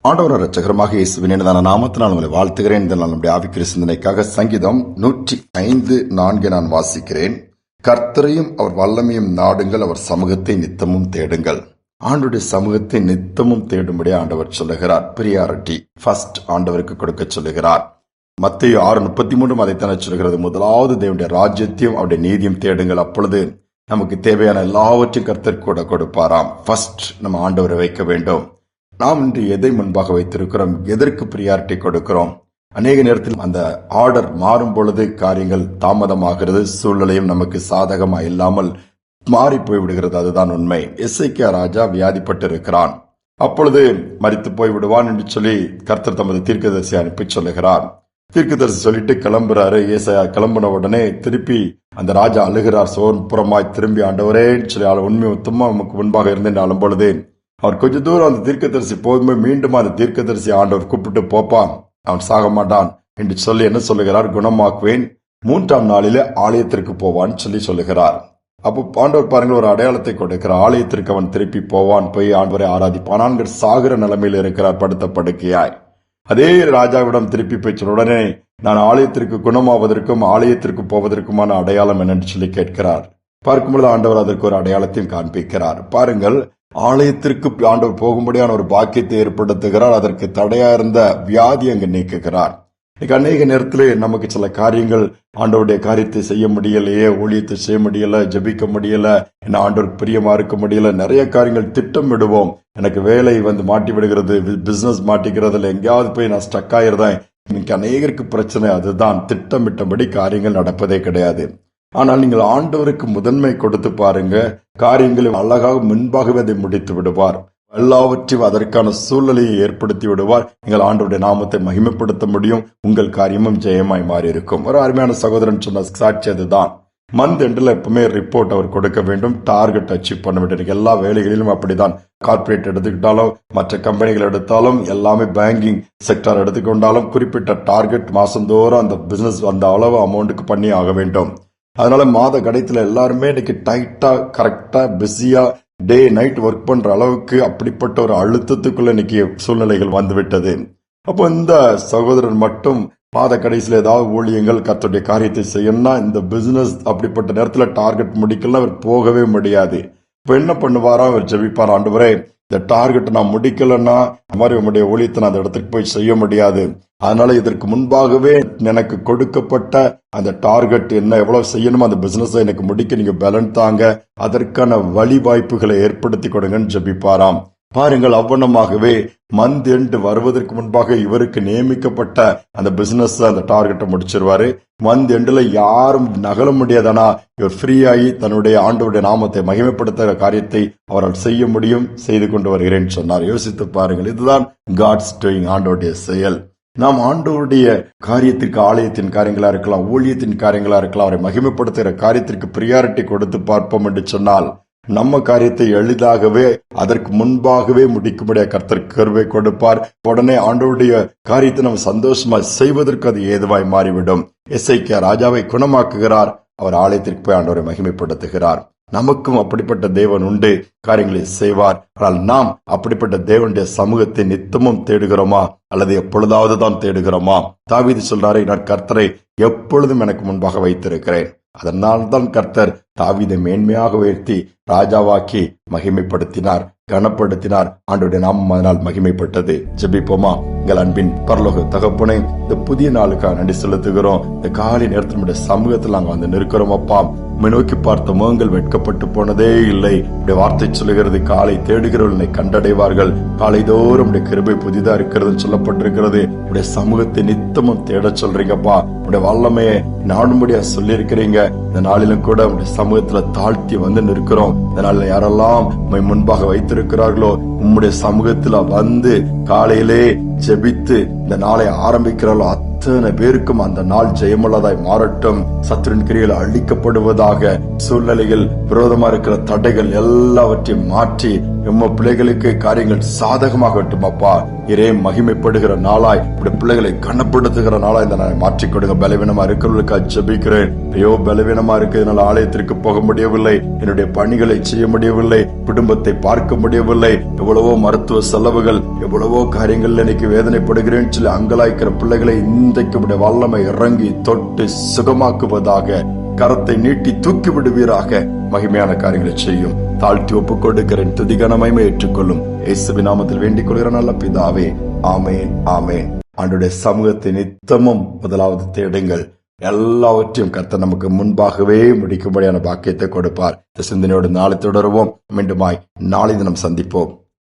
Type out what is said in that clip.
ஆண்டவர் இரட்சகரமாக இயேசுவின் இனிதான நாமத்தினால் உங்களை வாழ்த்துகிறேன். இந்த நாள் நம்முடைய ஆவிக்குரிய சிந்தனைக்காக சங்கீதம் 105:4 நான் வாசிக்கிறேன். கர்த்தரையும் அவர் வல்லமையும் நாடுங்கள், அவர் சமூகத்தை நித்தமும் தேடுங்கள். ஆண்டுடைய சமூகத்தை நித்தமும் தேடும்படி ஆண்டவர் சொல்லுகிறார். பிரியாரிட்டி ஃபர்ஸ்ட் ஆண்டவருக்கு கொடுக்க சொல்லுகிறார். மத்தேயு 6:33 அதைத்தானே சொல்கிறது. முதலாவது தேவனுடைய ராஜ்யத்தையும் அவருடைய நீதியும் தேடுங்கள், அப்பொழுது நமக்கு தேவையான எல்லாவற்றையும் கர்த்தர் கூட கொடுப்பாராம். ஃபர்ஸ்ட் நம்ம ஆண்டவரை வைக்க வேண்டும். நாம் இன்று எதை முன்பாக வைத்திருக்கிறோம், எதற்கு பிரியாரிட்டி கொடுக்கிறோம்? அநேக நேரத்தில் அந்த ஆர்டர் மாறும் பொழுது காரியங்கள் தாமதமாகிறது, சூழ்நிலையும் நமக்கு சாதகமா இல்லாமல் மாறி போய்விடுகிறது. அதுதான் உண்மை. எசேக்கியா ராஜா வியாதிப்பட்டு இருக்கிறான். அப்பொழுது மரித்து போய் விடுவான் என்று சொல்லி கர்த்தர் தமது தீர்க்கதரிசி அனுப்பி சொல்லுகிறார். தீர்க்கதரிசி சொல்லிட்டு கிளம்புறாரு. ஏசாயா கிளம்பின உடனே திருப்பி அந்த ராஜா அழுகிறார். சோன்புறமாய் திரும்பி ஆண்டவரே சொல்லி உண்மை உத்தமா நமக்கு முன்பாக இருந்தேன் அழும் பொழுது அவர் கொஞ்ச தூரம் அந்த தீர்க்கதரிசி போதுமே மீண்டும் அந்த தீர்க்கதரிசி ஆண்டவர் கூப்பிட்டு போப்பான், அவன் சாக மாட்டான் என்று சொல்லி என்ன சொல்லுகிறார், குணமாக்குவேன், 3ஆம் நாளிலே ஆலயத்திற்கு போவான் சொல்லி சொல்லுகிறார். அப்போ ஆண்டவர் பாருங்கள் ஒரு அடையாளத்தை கொடுக்கிறார். ஆலயத்திற்கு அவன் திருப்பி போவான், போய் ஆண்டவரை ஆராதிப்பான். சாகிற நிலைமையில் இருக்கிறார், படுத்த படுக்கையாய். அதே ராஜாவிடம் திருப்பி போய் சொல்ல உடனே நான் ஆலயத்திற்கு குணமாவதற்கும் ஆலயத்திற்கு போவதற்குமான அடையாளம் என்னன்னு சொல்லி கேட்கிறார். பார்க்கும்பொழுது ஆண்டவர் அதற்கு ஒரு அடையாளத்தையும் காண்பிக்கிறார். பாருங்கள், ஆலயத்திற்கு ஆண்டவர் போகும்படியான ஒரு பாக்கியத்தை ஏற்படுத்துகிறார். அதற்கு தடையா இருந்த வியாதி அங்கு நீக்குகிறார். அநேக நேரத்திலே நமக்கு சில காரியங்கள் ஆண்டவருடைய காரியத்தை செய்ய முடியலையே, ஊழியத்தை செய்ய முடியல, ஜபிக்க முடியல, என்ன ஆண்டவருக்கு பிரியமா இருக்க முடியல, நிறைய காரியங்கள் திட்டமிடுவோம். எனக்கு வேலை மாட்டி விடுகிறது, பிசினஸ் மாட்டிக்கிறதுல எங்கேயாவது போய் நான் ஸ்டக் ஆயிருந்தேன். இன்னைக்கு அநேகருக்கு பிரச்சனை அதுதான், திட்டமிட்டபடி காரியங்கள் நடப்பதே கிடையாது. ஆனால் நீங்கள் ஆண்டவருக்கு முதன்மை கொடுத்து பாருங்க, காரியங்களை அழகாக முன்பாகவே அதை முடித்து விடுவார். எல்லாவற்றையும் அதற்கான சூழ்நிலையை ஏற்படுத்தி விடுவார். நீங்கள் ஆண்டவருடைய நாமத்தை மகிமைப்படுத்த முடியும். உங்கள் காரியமும் ஜெயமாய் மாறி இருக்கும். ஒரு அருமையான சகோதரன் சொன்ன சாட்சி அதுதான். மந்த் எண்டில் எப்பவுமே ரிப்போர்ட் அவர் கொடுக்க வேண்டும், டார்கெட் அச்சீவ் பண்ண வேண்டும். எல்லா வேலைகளிலும் அப்படிதான். கார்பரேட் எடுத்துக்கிட்டாலும், மற்ற கம்பெனிகள் எடுத்தாலும், எல்லாமே பேங்கிங் செக்டர் எடுத்துக்கொண்டாலும் குறிப்பிட்ட டார்கெட் மாசந்தோறும் அந்த பிசினஸ் அந்த அளவு அமௌண்ட்டுக்கு பண்ணி ஆக வேண்டும். அதனால மாத கடைசில எல்லாருமே இன்னைக்கு டைட்டா கரெக்டா பிஸியா டே நைட் ஒர்க் பண்ற அளவுக்கு அப்படிப்பட்ட ஒரு அழுத்தத்துக்குள்ள இன்னைக்கு சூழ்நிலைகள் வந்துவிட்டது. அப்போ இந்த சகோதரன் மட்டும் மாத கடைசியில ஏதாவது ஊழியங்கள் கர்த்தருடைய காரியத்தை செய்யணும்னா இந்த பிசினஸ் அப்படிப்பட்ட நேரத்துல டார்கெட் முடிக்கலாம், அவர் போகவே முடியாது. இப்ப என்ன பண்ணுவாரா, அவர் ஜெபிப்பார், ஆண்டவரே இந்த டார்கெட் நான் முடிக்கலன்னா இந்த மாதிரி உங்களுடைய ஊழியத்தை நான் அந்த இடத்துக்கு போய் செய்ய முடியாது. அதனால இதற்கு முன்பாகவே எனக்கு கொடுக்கப்பட்ட அந்த டார்கெட் என்ன எவ்வளவு செய்யணுமோ அந்த பிசினஸ் எனக்கு முடிக்க நீங்க பலன் தாங்க, அதற்கான வழி வாய்ப்புகளை ஏற்படுத்தி கொடுங்கன்னு ஜெபிப்பாராம். பாருங்கள், அவ்வளமாகவே மந்த் எண்டு வருவதற்கு முன்பாக இவருக்கு நியமிக்கப்பட்ட அந்த பிசினஸ் அந்த டார்கெட்டை முடிச்சிருவாரு. மந்த் எண்டுல யாரும் நகல முடியாதானா இவர் ஃப்ரீ ஆகி தன்னுடைய ஆண்டவருடைய நாமத்தை மகிமைப்படுத்துகிற காரியத்தை அவரால் செய்ய முடியும், செய்து கொண்டு வருகிறேன்னு சொன்னார். யோசித்து பாருங்கள், இதுதான் காட்ஸ் டூயிங், ஆண்டவருடைய செயல். நாம் ஆண்டவருடைய காரியத்திற்கு, ஆலயத்தின் காரியங்களா இருக்கலாம், ஊழியத்தின் காரியங்களா இருக்கலாம், அவரை மகிமைப்படுத்துகிற காரியத்திற்கு பிரியாரிட்டி கொடுத்து பார்ப்போம் என்று சொன்னால் நம்ம காரியத்தை எளிதாகவே அதற்கு முன்பாகவே முடிக்கும்படியாக கர்த்தர் கிருபை கொடுப்பார். உடனே ஆண்டவருடைய காரியத்தை நம்ம சந்தோஷமா செய்வதற்கு அது ஏதுவாய் மாறிவிடும். எசேக்கியா ராஜாவை குணமாக்குகிறார், அவர் ஆலயத்திற்கு போய் ஆண்டவரை மகிமைப்படுத்துகிறார். நமக்கும் அப்படிப்பட்ட தேவன் உண்டு, காரியங்களை செய்வார். ஆனால் நாம் அப்படிப்பட்ட தேவனுடைய சமூகத்தை நித்தமும் தேடுகிறோமா அல்லது எப்பொழுதாவது தான் தேடுகிறோமா? தாவீது சொல்றாரு, நான் கர்த்தரை எப்பொழுதும் எனக்கு முன்பாக வைத்திருக்கிறேன். அதனால்தான் கர்த்தர் தாவீதை மேன்மையாக உயர்த்தி ராஜாவாக்கி மகிமைப்படுத்தினார், கனப்படுத்தினார். ஆண்டவருடைய நாமம் அதனால் மகிமைப்பட்டது. ஜெபிப்போமா? எங்கள் அன்பின் பரலோக தகப்பனே, இந்த புதிய நாளுக்காக நன்றி செலுத்துகிறோம். இந்த காலை நேரத்தில் நம்முடைய சமூகத்தில் நாங்கள் நிற்கிறோம் அப்பா. உம்மை நோக்கி பார்த்த முகங்கள் வெட்கப்பட்டு போனதே இல்லை. உடைய வார்த்தை சொல்லுகிறது, காலை தேடுகிறவர்களை கண்டடைவார்கள். காலைதோறும் உடைய கிருபை புதிதா இருக்கிறது சொல்லப்பட்டிருக்கிறது. உடைய சமூகத்தை நித்தமும் தேட சொல்றீங்கப்பா. உடைய வல்லமையை நாடும்படியா சொல்லி இருக்கிறீங்க. இந்த நாளிலும் கூட உடைய சமூகத்துல தாழ்த்தி வந்து நிற்கிறோம். இந்த நாளில் யாரெல்லாம் உம்மை முன்பாக வைத்திருக்கிறார்களோ உம்முடைய சமூகத்துல வந்து காலையிலே ஜெபித்து இந்த நாளை ஆரம்பிக்கிறார்களோ அத்தனை பேருக்கும் அந்த நாள் ஜெயமுள்ளதாய் மாறட்டும். சத்துருவின் கிரியைகள் அழிக்கப்படுவதாக, சூழ்நிலைகள் விரோதமா இருக்கிற தடைகள் எல்லாவற்றையும் மாற்றி எம்ம பிள்ளைகளுக்கு காரியங்கள் சாதகமாகட்டும் அப்பா. இரே மகிமைப்படுகிற நாளாய் இப்படி பிள்ளைகளை கனப்படுத்துகிற நாளாய் இந்த நாளை மாற்றிக் கொடுங்க. பலவீனமா இருக்கிறவர்களுக்கு ஜெபிக்கிறேன். ஐயோ, பலவீனமா இருக்கிறதுனால ஆலயத்திற்கு போக முடியவில்லை, என்னுடைய பணிகளை செய்ய முடியவில்லை, குடும்பத்தை பார்க்க முடியவில்லை, எவ்வளவோ மருத்துவ செலவுகள், எவ்வளவோ காரியங்கள் எனக்கு வேதனைப்படுகிறேன் சொல்லி அங்கலாய்க்கிற பிள்ளைகளை இன்றைக்கு வல்லமை இறங்கி தொட்டு சுகமாக்குவதாக, கரத்தை நீட்டி தூக்கி விடுவீராக. மகிமையான காரியங்களை செய்யும். தாழ்த்தி ஒப்புக் கொடுக்கிறேன். துதிகன மகிமை ஏற்றுக்கொள்ளும். இயேசுவின் நாமத்தில் வேண்டிக் கொள்கிற நல்ல பிதாவே, ஆமேன், ஆமேன். ஆண்டவருடைய சமூகத்தை நித்தமும் முதலாவது தேடுங்கள். எல்லாவற்றையும் கர்த்தர் நமக்கு முன்பாகவே முடிக்கும்படியான பாக்கியத்தை கொடுப்பார். இந்த சிந்தனையோடு நாளை தொடருவோம். மீண்டுமாய் நாளை தினம் சந்திப்போம்.